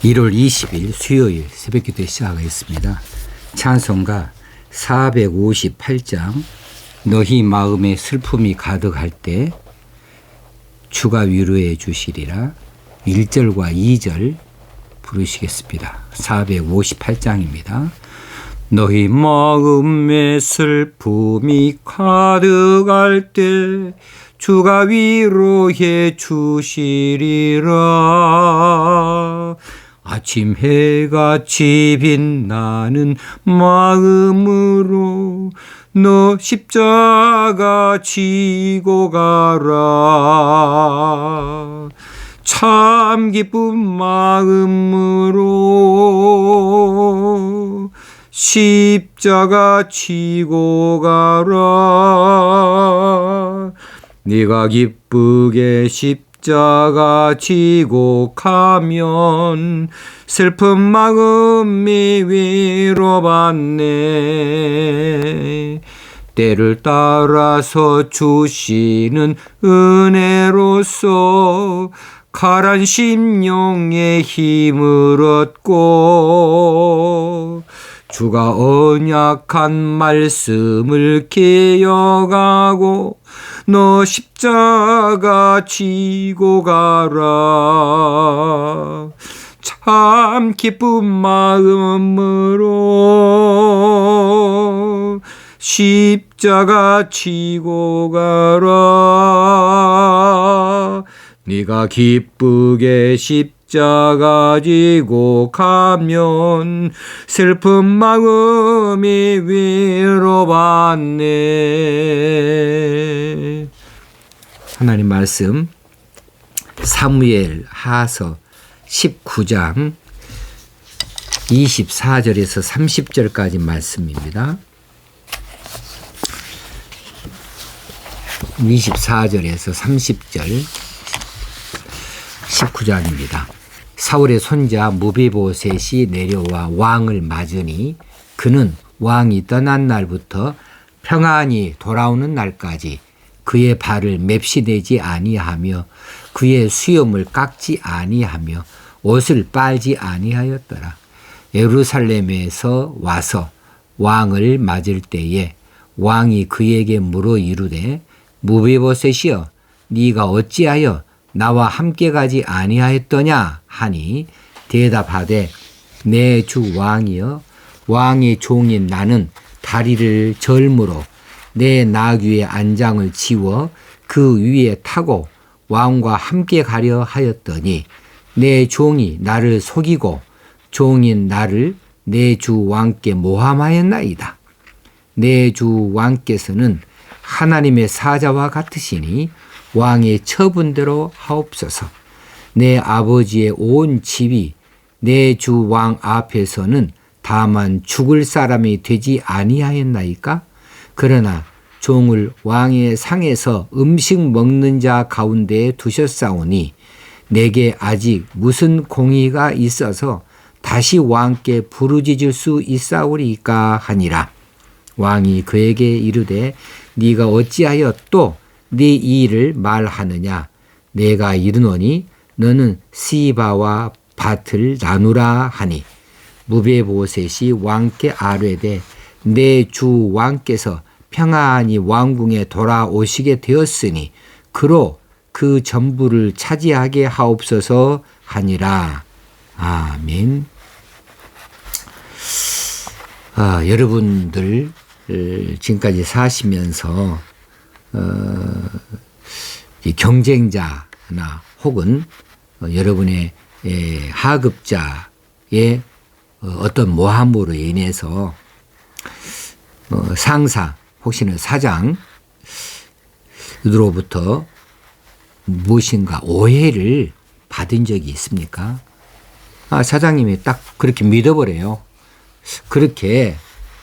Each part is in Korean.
1월 20일 수요일 새벽기도에 시작하겠습니다. 찬송가 458장 너희 마음에 슬픔이 가득할 때 주가 위로해 주시리라 1절과 2절 부르시겠습니다. 458장입니다. 너희 마음에 슬픔이 가득할 때 주가 위로해 주시리라. 아침 해같이 빛나는 마음으로 너 십자가 지고 가라. 참 기쁜 마음으로 십자가 지고 가라. 네가 기쁘게 십자가 지고 가면 슬픈 마음이 위로받네. 때를 따라서 주시는 은혜로서 가란 심령의 힘을 얻고 주가 언약한 말씀을 기억하고 너 십자가 지고 가라. 참 기쁜 마음으로 십자가 지고 가라. 네가 기쁘게 십자가 지고 가면 슬픈 마음이 위로받네. 하나님 말씀 사무엘 하서 19장 24절에서 30절까지 말씀입니다. 24절에서 30절 19장입니다. 사울의 손자 무비보셋이 내려와 왕을 맞으니 그는 왕이 떠난 날부터 평안히 돌아오는 날까지 그의 발을 맵시내지 아니하며 그의 수염을 깎지 아니하며 옷을 빨지 아니하였더라. 예루살렘에서 와서 왕을 맞을 때에 왕이 그에게 물어 이르되 무비보셋이여 네가 어찌하여 나와 함께 가지 아니하였더냐 하니 대답하되 내 주 왕이여 왕의 종인 나는 다리를 절므로 내 나귀의 안장을 지워 그 위에 타고 왕과 함께 가려 하였더니 내 종이 나를 속이고 종인 나를 내 주 왕께 모함하였나이다. 내 주 왕께서는 하나님의 사자와 같으시니 왕의 처분대로 하옵소서. 내 아버지의 온 집이 내 주 왕 앞에서는 다만 죽을 사람이 되지 아니하였나이까? 그러나 종을 왕의 상에서 음식 먹는 자 가운데에 두셨사오니 내게 아직 무슨 공의가 있어서 다시 왕께 부르짖을 수 있사오리까 하니라. 왕이 그에게 이르되 네가 어찌하여 또 네 일을 말하느냐? 내가 이르노니 너는 시바와 밭을 나누라 하니 무비보셋이 왕께 아뢰되 내 주 왕께서 평안히 왕궁에 돌아오시게 되었으니 그로 그 전부를 차지하게 하옵소서 하니라. 아멘. 여러분들 지금까지 사시면서 경쟁자나 혹은 여러분의 하급자의 어떤 모함으로 인해서 상사 혹시는 사장으로부터 무엇인가 오해를 받은 적이 있습니까? 사장님이 딱 그렇게 믿어버려요. 그렇게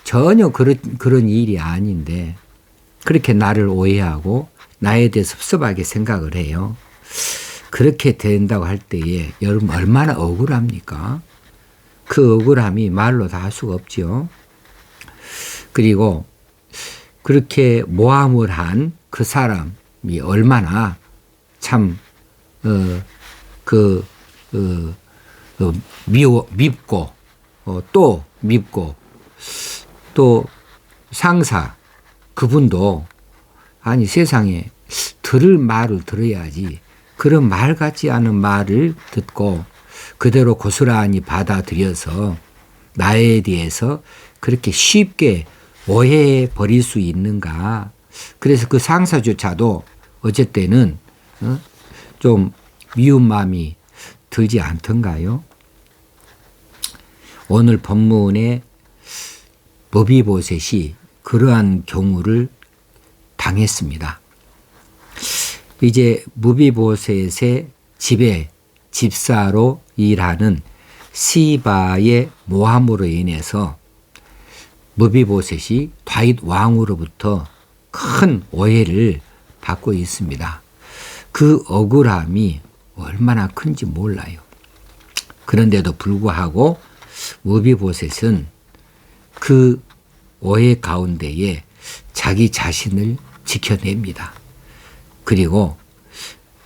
전혀 그런 일이 아닌데 그렇게 나를 오해하고 나에 대해서 섭섭하게 생각을 해요. 그렇게 된다고 할 때에 여러분 얼마나 억울합니까? 그 억울함이 말로 다 할 수가 없죠. 그리고 그렇게 모함을 한 그 사람이 얼마나 참 그 밉고 또 밉고 또 상사 그분도 아니 세상에 들을 말을 들어야지 그런 말 같지 않은 말을 듣고 그대로 고스란히 받아들여서 나에 대해서 그렇게 쉽게 오해해 버릴 수 있는가. 그래서 그 상사조차도 어쨌든은 좀 미운 마음이 들지 않던가요? 오늘 본문에 무비보셋이 그러한 경우를 당했습니다. 이제 무비보셋의 집에 집사로 일하는 시바의 모함으로 인해서 무비보셋이 다윗 왕으로부터 큰 오해를 받고 있습니다. 그 억울함이 얼마나 큰지 몰라요. 그런데도 불구하고 무비보셋은 그 오해 가운데에 자기 자신을 지켜냅니다. 그리고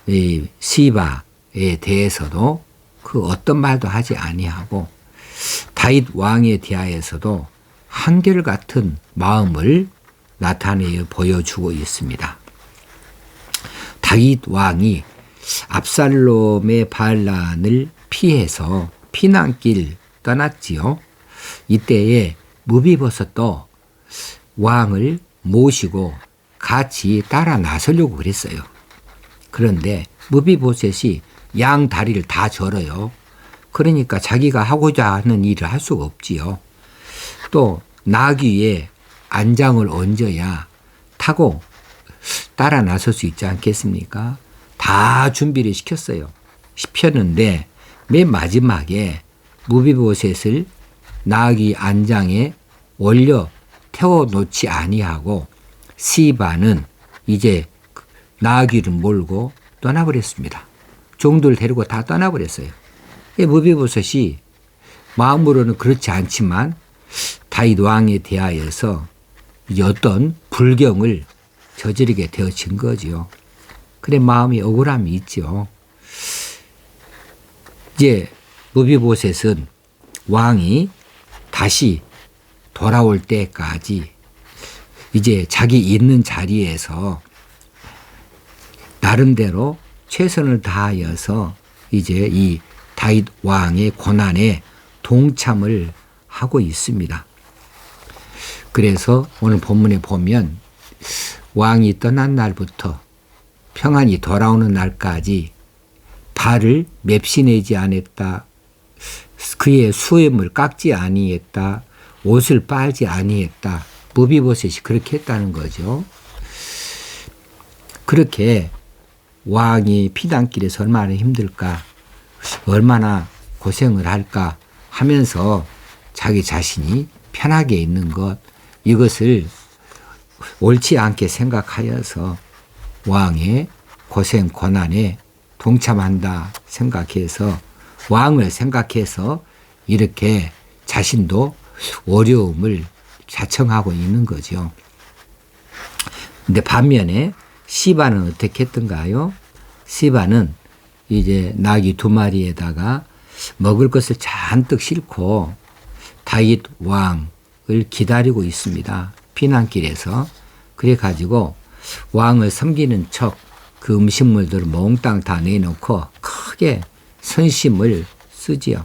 이 시바에 대해서도 그 어떤 말도 하지 아니하고 다윗 왕에 대하여서도 한결같은 마음을 나타내어 보여주고 있습니다. 다윗 왕이 압살롬의 반란을 피해서 피난길 떠났지요. 이때에 무비보셋도 왕을 모시고 같이 따라 나서려고 그랬어요. 그런데 무비보셋이 양 다리를 다 절어요. 그러니까 자기가 하고자 하는 일을 할 수가 없지요. 또 나귀에 안장을 얹어야 타고 따라 나설 수 있지 않겠습니까? 다 준비를 시켰는데 맨 마지막에 무비보셋을 나귀 안장에 올려 태워놓지 아니하고 시바는 이제 나귀를 몰고 떠나버렸습니다. 종들 데리고 다 떠나버렸어요. 무비보셋이 마음으로는 그렇지 않지만 다윗 왕에 대하여서 어떤 불경을 저지르게 되어진 거죠. 그래 마음이 억울함이 있죠. 이제 무비보셋은 왕이 다시 돌아올 때까지 이제 자기 있는 자리에서 나름대로 최선을 다하여서 이제 이 다윗 왕의 고난에 동참을 하고 있습니다. 그래서 오늘 본문에 보면 왕이 떠난 날부터 평안히 돌아오는 날까지 발을 맵시내지 않았다. 그의 수염을 깎지 아니했다. 옷을 빨지 아니했다. 무비보셋이 그렇게 했다는 거죠. 그렇게 왕이 피단길에서 얼마나 힘들까, 얼마나 고생을 할까 하면서 자기 자신이 편하게 있는 것, 이것을 옳지 않게 생각하여서 왕의 고생 고난에 동참한다 생각해서 왕을 생각해서 이렇게 자신도 어려움을 자청하고 있는 거죠. 근데 반면에 시바는 어떻게 했던가요? 시바는 이제 나귀 2마리에다가 먹을 것을 잔뜩 싣고 다윗 왕을 기다리고 있습니다. 피난길에서. 그래가지고 왕을 섬기는 척 그 음식물들을 몽땅 다 내놓고 크게 선심을 쓰지요.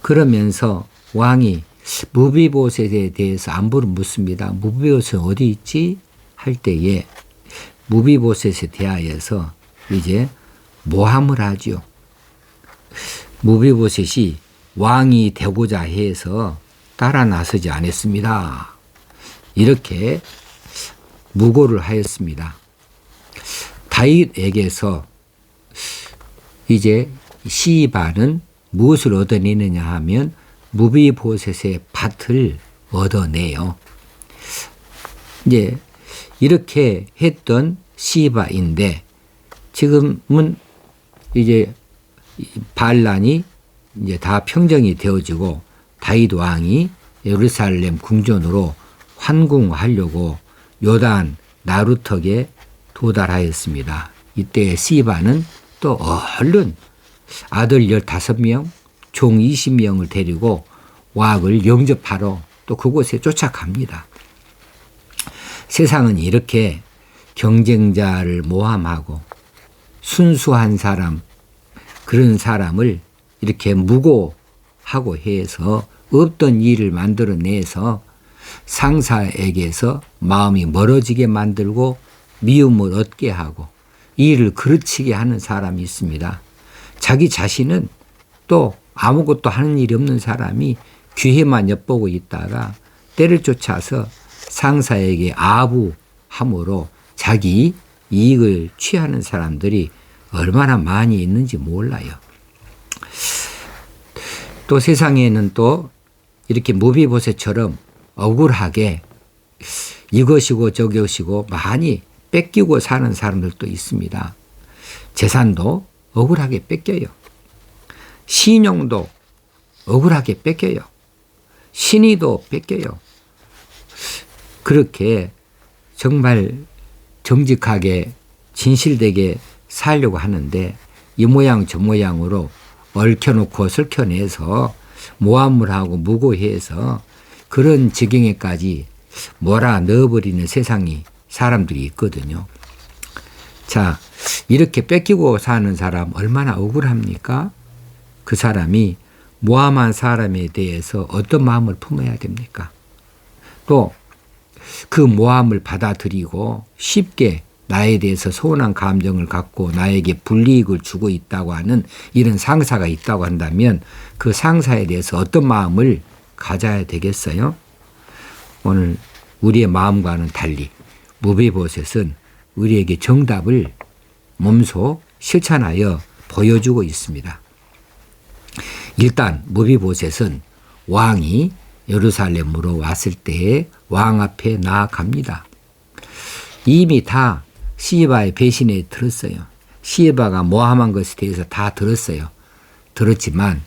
그러면서 왕이 무비보셋에 대해서 안부를 묻습니다. 무비보셋 어디 있지? 할 때에 무비보셋에 대하여서 이제 모함을 하죠. 무비보셋이 왕이 되고자 해서 따라 나서지 않았습니다. 이렇게 무고를 하였습니다. 다윗에게서 이제 시바는 무엇을 얻어내느냐 하면 무비보셋의 밭을 얻어내요. 이제 이렇게 했던 시바인데 지금은 이제 반란이 이제 다 평정이 되어지고 다윗 왕이 예루살렘 궁전으로 환궁하려고 요단 나루턱에 도달하였습니다. 이때 시바는 또 얼른 아들 15명, 종 20명을 데리고 왕을 영접하러 또 그곳에 쫓아갑니다. 세상은 이렇게 경쟁자를 모함하고 순수한 사람, 그런 사람을 이렇게 무고하고 해서 없던 일을 만들어내서 상사에게서 마음이 멀어지게 만들고 미움을 얻게 하고 일을 그르치게 하는 사람이 있습니다. 자기 자신은 또 아무것도 하는 일이 없는 사람이 기회만 엿보고 있다가 때를 쫓아서 상사에게 아부함으로 자기 이익을 취하는 사람들이 얼마나 많이 있는지 몰라요. 또 세상에는 또 이렇게 무비보셋처럼 억울하게 이것이고 저것이고 많이 뺏기고 사는 사람들도 있습니다. 재산도 억울하게 뺏겨요. 신용도 억울하게 뺏겨요. 신의도 뺏겨요. 그렇게 정말 정직하게 진실되게 살려고 하는데 이 모양 저 모양으로 얽혀놓고 설켜내서 모함을 하고 무고해서 그런 지경에까지 몰아 넣어버리는 세상이 사람들이 있거든요. 자, 이렇게 뺏기고 사는 사람 얼마나 억울합니까? 그 사람이 모함한 사람에 대해서 어떤 마음을 품어야 됩니까? 또 그 모함을 받아들이고 쉽게 나에 대해서 서운한 감정을 갖고 나에게 불이익을 주고 있다고 하는 이런 상사가 있다고 한다면 그 상사에 대해서 어떤 마음을 가져야 되겠어요? 오늘 우리의 마음과는 달리 무비보셋은 우리에게 정답을 몸소 실천하여 보여주고 있습니다. 일단 무비보셋은 왕이 예루살렘으로 왔을 때에 왕 앞에 나아갑니다. 이미 다 시바의 배신에 들었어요. 시바가 모함한 것에 대해서 다 들었어요. 들었지만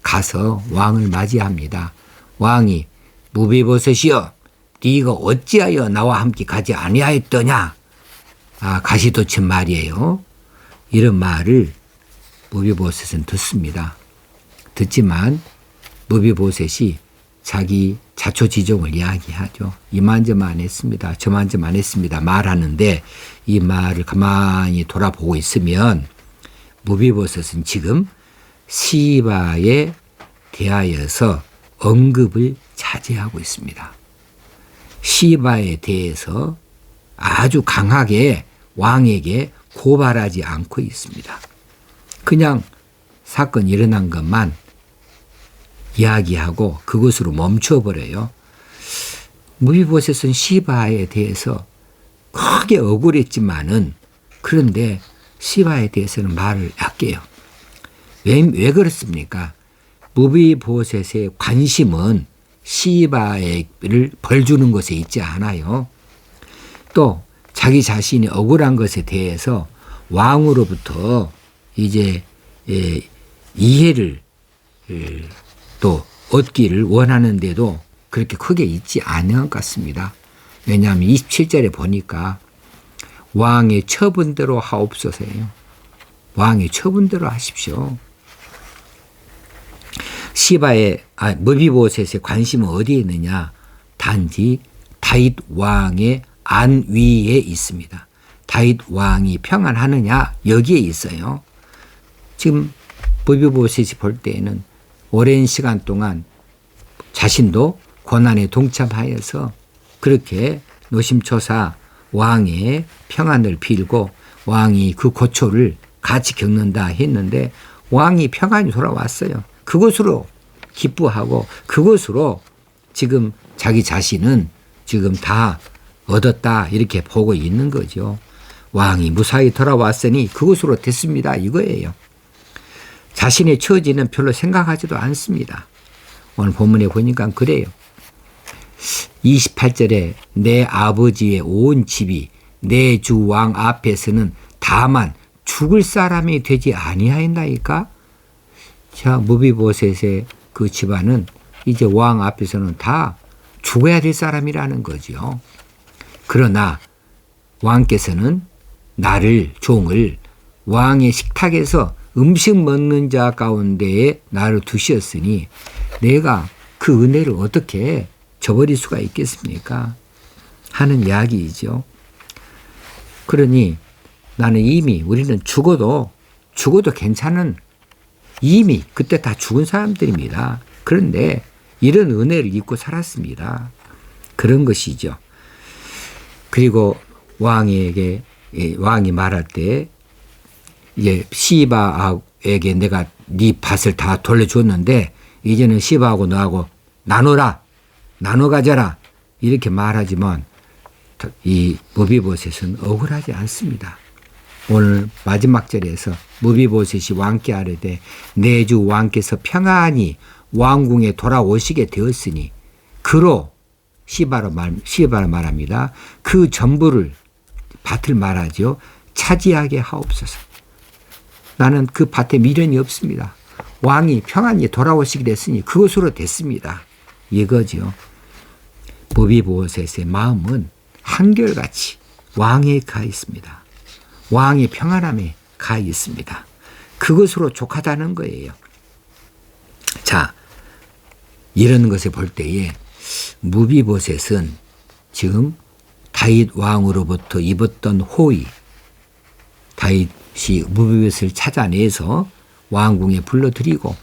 가서 왕을 맞이합니다. 왕이 무비보셋이여 네가 어찌하여 나와 함께 가지 아니하였더냐. 가시돋친 말이에요. 이런 말을 무비보셋은 듣습니다. 듣지만 무비보셋이 자기 자초지종을 이야기하죠. 이만저만 했습니다. 저만저만 했습니다. 말하는데 이 말을 가만히 돌아보고 있으면 무비보셋은 지금 시바에 대하여서 언급을 자제하고 있습니다. 시바에 대해서 아주 강하게 왕에게 고발하지 않고 있습니다. 그냥 사건이 일어난 것만 이야기하고 그것으로 멈춰버려요. 무비보셋은 시바에 대해서 크게 억울했지만은 그런데 시바에 대해서는 말을 아껴요. 왜 그렇습니까? 무비보셋의 관심은 시바를 벌 주는 것에 있지 않아요. 또 자기 자신이 억울한 것에 대해서 왕으로부터 이제 이해를 또 얻기를 원하는데도 그렇게 크게 있지 않은 것 같습니다. 왜냐하면 27절에 보니까 왕의 처분대로 하옵소서예요. 왕의 처분대로 하십시오. 무비보셋의 관심은 어디에 있느냐? 단지 다윗 왕의 안위에 있습니다. 다윗 왕이 평안하느냐? 여기에 있어요. 지금 무비보셋이 볼 때에는 오랜 시간 동안 자신도 고난에 동참하여서 그렇게 노심초사 왕의 평안을 빌고 왕이 그 고초를 같이 겪는다 했는데 왕이 평안이 돌아왔어요. 그것으로 기뻐하고 그것으로 지금 자기 자신은 지금 다 얻었다 이렇게 보고 있는 거죠. 왕이 무사히 돌아왔으니 그것으로 됐습니다. 이거예요. 자신의 처지는 별로 생각하지도 않습니다. 오늘 본문에 보니까 그래요. 28절에 내 아버지의 온 집이 내 주 왕 앞에서는 다만 죽을 사람이 되지 아니하였나이까? 자, 무비보셋의 그 집안은 이제 왕 앞에서는 다 죽어야 될 사람이라는 거죠. 그러나 왕께서는 나를 종을 왕의 식탁에서 음식 먹는 자 가운데에 나를 두셨으니 내가 그 은혜를 어떻게 저버릴 수가 있겠습니까? 하는 이야기이죠. 그러니 나는 이미 우리는 죽어도 괜찮은 이미 그때 다 죽은 사람들입니다. 그런데 이런 은혜를 입고 살았습니다. 그런 것이죠. 그리고 왕이 말할 때 이제 시바에게 내가 네 밭을 다 돌려줬는데 이제는 시바하고 너하고 나눠 가져라 이렇게 말하지만 이 무비보셋은 억울하지 않습니다. 오늘 마지막 절에서 무비보셋이 왕께 아뢰되 내 주 왕께서 평안히 왕궁에 돌아오시게 되었으니 그로 시바로 말합니다. 그 전부를 밭을 말하죠. 차지하게 하옵소서. 나는 그 밭에 미련이 없습니다. 왕이 평안히 돌아오시게 됐으니 그것으로 됐습니다. 이거죠. 무비보셋의 마음은 한결같이 왕에 가 있습니다. 왕의 평안함에 가 있습니다. 그것으로 족하다는 거예요. 자, 이런 것을 볼 때에 무비보셋은 지금 다윗 왕으로부터 입었던 호의, 다윗이 무비보셋을 찾아내서 왕궁에 불러들이고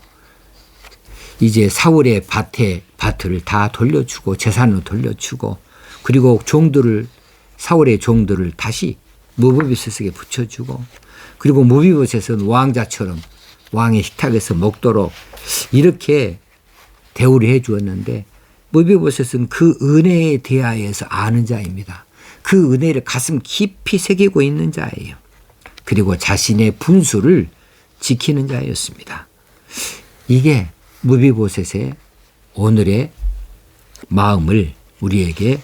이제 사울의 밭을 다 돌려주고 재산을 돌려주고 그리고 사울의 종들을 다시 무비보셋에게 붙여주고 그리고 무비보셋은 왕자처럼 왕의 식탁에서 먹도록 이렇게 대우를 해 주었는데 무비보셋은 그 은혜에 대하여서 아는 자입니다. 그 은혜를 가슴 깊이 새기고 있는 자예요. 그리고 자신의 분수를 지키는 자였습니다. 이게 무비보셋의 오늘의 마음을 우리에게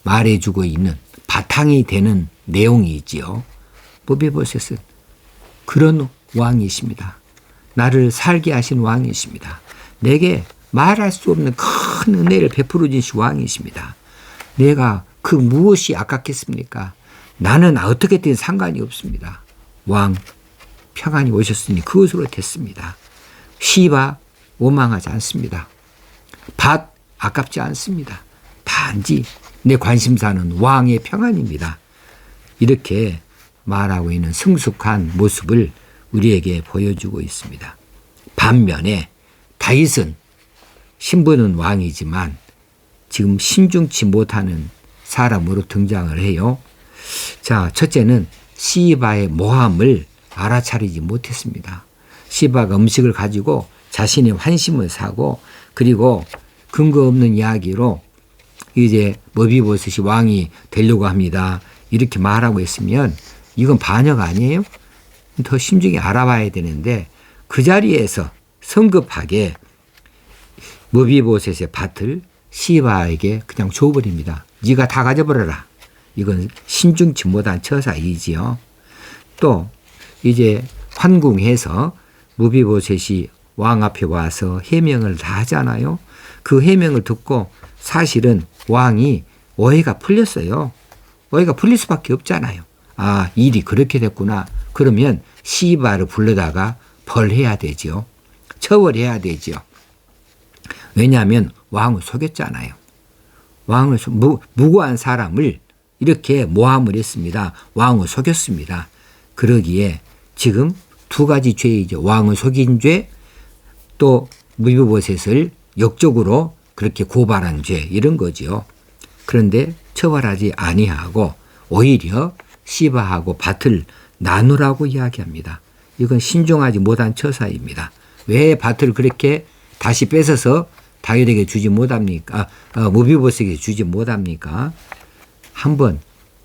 말해주고 있는 바탕이 되는 내용이지요. 무비보셋은 그런 왕이십니다. 나를 살게 하신 왕이십니다. 내게 말할 수 없는 큰 은혜를 베풀어 주신 왕이십니다. 내가 그 무엇이 아깝겠습니까? 나는 어떻게든 상관이 없습니다. 왕 평안히 오셨으니 그것으로 됐습니다. 시바 원망하지 않습니다. 밭 아깝지 않습니다. 단지 내 관심사는 왕의 평안입니다. 이렇게 말하고 있는 성숙한 모습을 우리에게 보여주고 있습니다. 반면에 다윗은 신분은 왕이지만 지금 신중치 못하는 사람으로 등장을 해요. 자, 첫째는 시바의 모함을 알아차리지 못했습니다. 시바가 음식을 가지고 자신의 환심을 사고 그리고 근거 없는 이야기로 이제 무비보셋이 왕이 되려고 합니다. 이렇게 말하고 있으면 이건 반역 아니에요? 더 신중히 알아봐야 되는데 그 자리에서 성급하게 무비보셋의 밭을 시바에게 그냥 줘버립니다. 네가 다 가져버려라. 이건 신중치 못한 처사이지요. 또 이제 환궁해서 무비보셋이 왕 앞에 와서 해명을 다 하잖아요. 그 해명을 듣고 사실은 왕이 오해가 풀렸어요. 오해가 풀릴 수밖에 없잖아요. 아, 일이 그렇게 됐구나. 그러면 시바를 불러다가 벌해야 되죠. 처벌해야 되죠. 왜냐하면 왕을 속였잖아요. 왕을 무고한 사람을 이렇게 모함을 했습니다. 왕을 속였습니다. 그러기에 지금 두 가지 죄이죠. 왕을 속인 죄, 또 무비보셋을 역적으로 그렇게 고발한 죄, 이런 거죠. 그런데 처벌하지 아니하고 오히려 시바하고 밭을 나누라고 이야기합니다. 이건 신중하지 못한 처사입니다. 왜 밭을 그렇게 다시 뺏어서 다윗에게 주지 못합니까? 무비보셋에게 주지 못합니까? 한번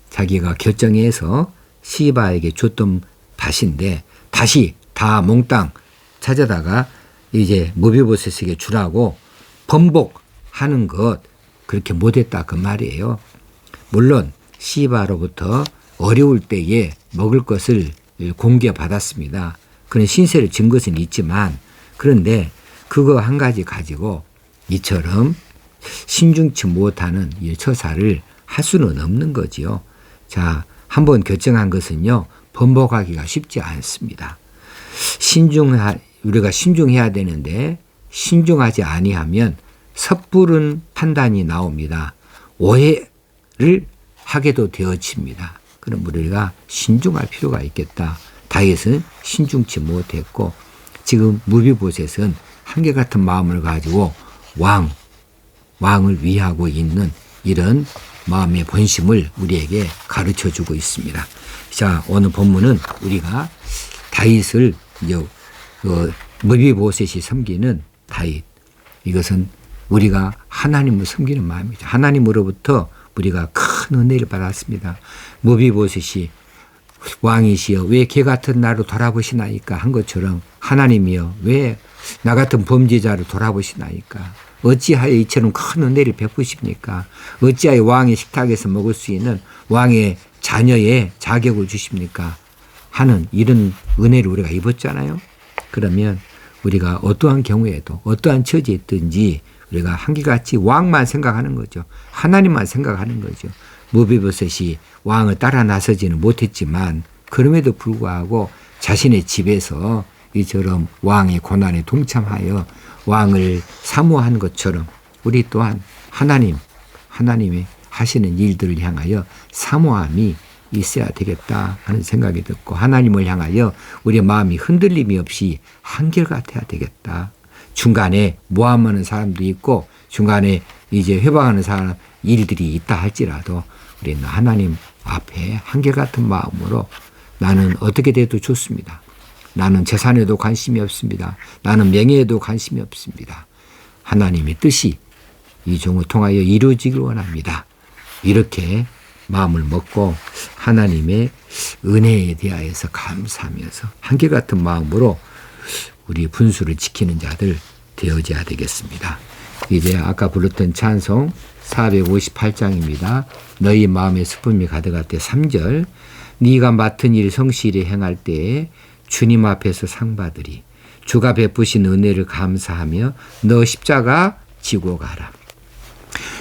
자기가 결정해서 시바에게 줬던 밭인데 다시 다 몽땅 찾아다가 이제 무비보셋에게 주라고 번복하는 것 그렇게 못했다 그 말이에요. 물론 시바로부터 어려울 때에 먹을 것을 공개받았습니다. 그런 신세를 진 것은 있지만 그런데 그거 한 가지 가지고 이처럼 신중치 못하는 이 처사를 할 수는 없는 거지요. 자, 한번 결정한 것은요. 번복하기가 쉽지 않습니다. 우리가 신중해야 되는데 신중하지 아니하면 섣부른 판단이 나옵니다. 오해를 하게도 되어집니다. 그럼 우리가 신중할 필요가 있겠다. 다윗은 신중치 못했고 지금 무비보셋은 한결같은 마음을 가지고 왕을 위하고 있는 이런 마음의 본심을 우리에게 가르쳐주고 있습니다. 자, 오늘 본문은 우리가 다윗을 무비보셋이 섬기는 다윗, 이것은 우리가 하나님을 섬기는 마음이죠. 하나님으로부터 우리가 큰 은혜를 받았습니다. 무비보셋이 왕이시여 왜 개 같은 나를 돌아보시나이까 한 것처럼 하나님이여 왜 나 같은 범죄자를 돌아보시나이까 어찌하여 이처럼 큰 은혜를 베푸십니까? 어찌하여 왕의 식탁에서 먹을 수 있는 왕의 자녀의 자격을 주십니까? 하는 이런 은혜를 우리가 입었잖아요. 그러면 우리가 어떠한 경우에도 어떠한 처지에 있든지 우리가 한결같이 왕만 생각하는 거죠. 하나님만 생각하는 거죠. 무비보셋이 왕을 따라 나서지는 못했지만 그럼에도 불구하고 자신의 집에서 이처럼 왕의 고난에 동참하여 왕을 사모한 것처럼 우리 또한 하나님의 하시는 일들을 향하여 사모함이 있어야 되겠다 하는 생각이 듣고 하나님을 향하여 우리의 마음이 흔들림이 없이 한결같아야 되겠다. 중간에 모함하는 사람도 있고 중간에 이제 회방하는 사람 일들이 있다 할지라도 우리는 하나님 앞에 한결같은 마음으로 나는 어떻게 돼도 좋습니다. 나는 재산에도 관심이 없습니다. 나는 명예에도 관심이 없습니다. 하나님의 뜻이 이 종을 통하여 이루어지길 원합니다. 이렇게 마음을 먹고 하나님의 은혜에 대하여서 감사하면서 한결같은 마음으로 우리 분수를 지키는 자들 되어져야 되겠습니다. 이제 아까 불렀던 찬송 458장입니다. 너희 마음에 슬픔이 가득할 때 3절 네가 맡은 일 성실히 행할 때에 주님 앞에서 상 받으리. 주가 베푸신 은혜를 감사하며 너 십자가 지고 가라.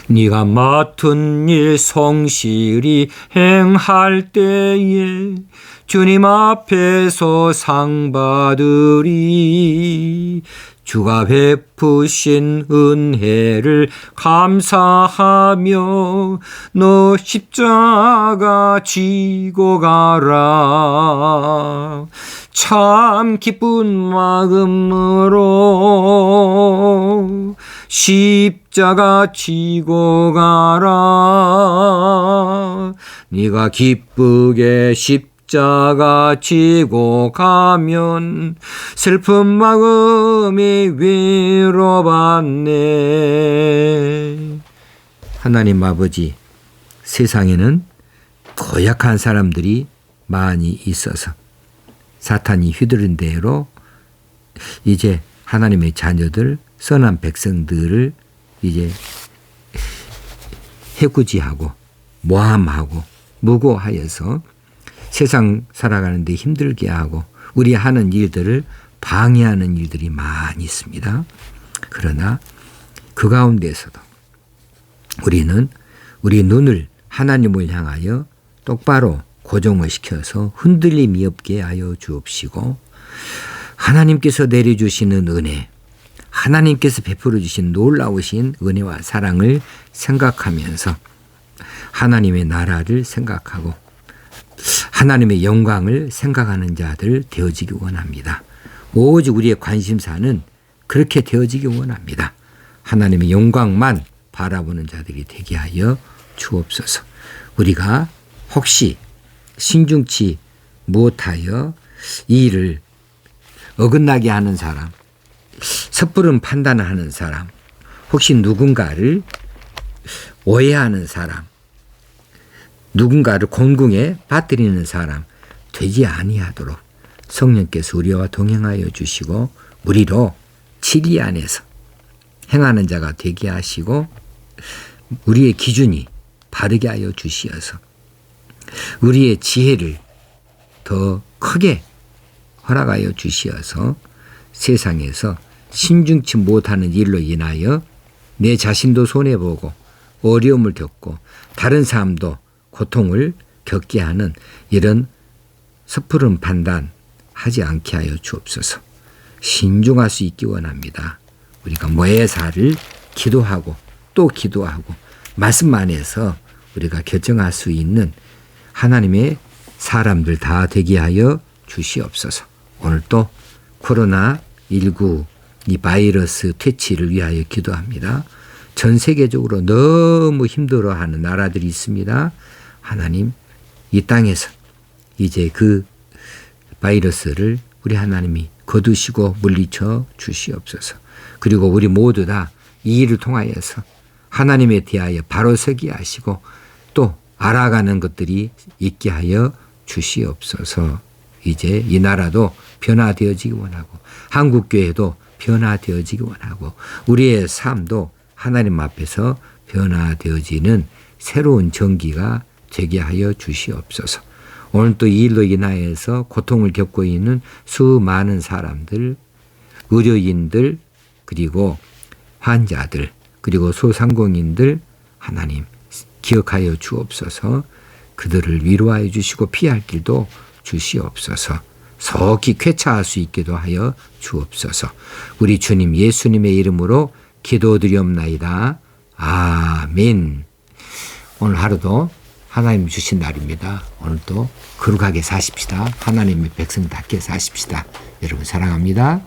네가 맡은 일 성실히 행할 때에 주님 앞에서 상 받으리. 주가 베푸신 은혜를 감사하며 너 십자가 지고 가라. 참 기쁜 마음으로 십자가 지고 가라. 네가 기쁘게 십자가 지고 가면 슬픈 마음이 위로받네. 하나님 아버지, 세상에는 고약한 사람들이 많이 있어서 사탄이 휘두른 대로 이제 하나님의 자녀들, 선한 백성들을 이제 해코지하고 모함하고 무고하여서 세상 살아가는데 힘들게 하고 우리 하는 일들을 방해하는 일들이 많이 있습니다. 그러나 그 가운데서도 우리는 우리 눈을 하나님을 향하여 똑바로 고정을 시켜서 흔들림이 없게 하여 주옵시고 하나님께서 내려주시는 은혜, 하나님께서 베풀어 주신 놀라우신 은혜와 사랑을 생각하면서 하나님의 나라를 생각하고 하나님의 영광을 생각하는 자들 되어지기 원합니다. 오직 우리의 관심사는 그렇게 되어지기 원합니다. 하나님의 영광만 바라보는 자들이 되게 하여 주옵소서. 우리가 혹시 신중치 못하여 이 일을 어긋나게 하는 사람, 섣부른 판단을 하는 사람, 혹시 누군가를 오해하는 사람, 누군가를 곤궁에 빠뜨리는 사람 되지 아니하도록 성령께서 우리와 동행하여 주시고 우리로 진리 안에서 행하는 자가 되게 하시고 우리의 기준이 바르게 하여 주시어서 우리의 지혜를 더 크게 허락하여 주시어서 세상에서 신중치 못하는 일로 인하여 내 자신도 손해보고 어려움을 겪고 다른 사람도 고통을 겪게 하는 이런 섣부른 판단하지 않게 하여 주옵소서. 신중할 수 있기 원합니다. 우리가 모해사를 기도하고 또 기도하고 말씀 안에서 우리가 결정할 수 있는 하나님의 사람들 다 되게 하여 주시옵소서. 오늘 또 코로나19 이 바이러스 퇴치를 위하여 기도합니다. 전 세계적으로 너무 힘들어하는 나라들이 있습니다. 하나님, 이 땅에서 이제 그 바이러스를 우리 하나님이 거두시고 물리쳐 주시옵소서. 그리고 우리 모두 다 이 일을 통하여서 하나님에 대하여 바로 서게 하시고 또 알아가는 것들이 있게 하여 주시옵소서. 이제 이 나라도 변화되어지기 원하고 한국교회도 변화되어지기 원하고 우리의 삶도 하나님 앞에서 변화되어지는 새로운 전기가 되게 하여 주시옵소서. 오늘 또 이 일로 인하여서 고통을 겪고 있는 수많은 사람들, 의료인들, 그리고 환자들, 그리고 소상공인들 하나님 기억하여 주옵소서. 그들을 위로하여 주시고 피할 길도 주시옵소서. 속히 쾌차할 수 있게도 하여 주옵소서. 우리 주님 예수님의 이름으로 기도드리옵나이다. 아멘. 오늘 하루도 하나님 주신 날입니다. 오늘도 거룩하게 사십시다. 하나님의 백성답게 사십시다. 여러분 사랑합니다.